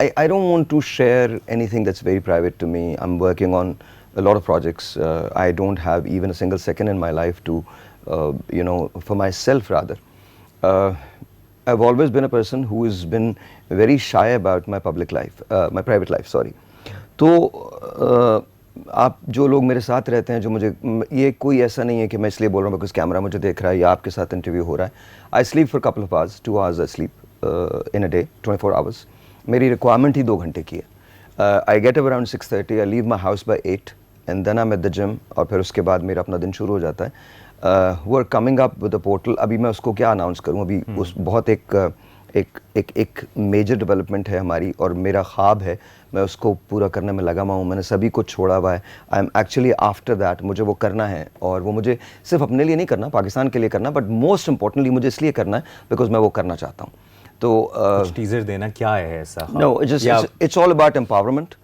I don't want to share anything that's very private to me. I'm working on a lot of projects. I don't have even a single second in my life to, for myself rather. I've always been a person who has been very shy about my public life, my private life, sorry. तो आप जो लोग मेरे साथ रहते हैं, जो मुझे, ये कोई ऐसा नहीं है कि मैं इसलिए बोल रहा हूँ बिकॉज कैमरा मुझे देख रहा है या आपके साथ इंटरव्यू हो रहा है. I sleep for couple of hours, 2 hours I sleep in a day, 24 hours. मेरी रिक्वायरमेंट ही 2 घंटे की है. I get up around 6:30, I leave my house by 8 and then I am at the gym. और फिर उसके बाद मेरा अपना दिन शुरू हो जाता है. वो are coming up with the portal. अभी मैं उसको क्या अनाउंस करूँ, अभी उस बहुत एक मेजर डेवलपमेंट है हमारी और मेरा ख्वाब है, मैं उसको पूरा करने में लगा हुआ हूँ. मैंने सभी कुछ छोड़ा हुआ है. I am actually after that, मुझे वो करना है और वो मुझे सिर्फ अपने लिए नहीं करना, पाकिस्तान के लिए करना, बट मोस्ट इंपॉर्टेंटली मुझे इसलिए करना है बिकॉज मैं वो करना चाहता हूँ. तो कुछ टीजर देना क्या है ऐसा? No, it's all about empowerment.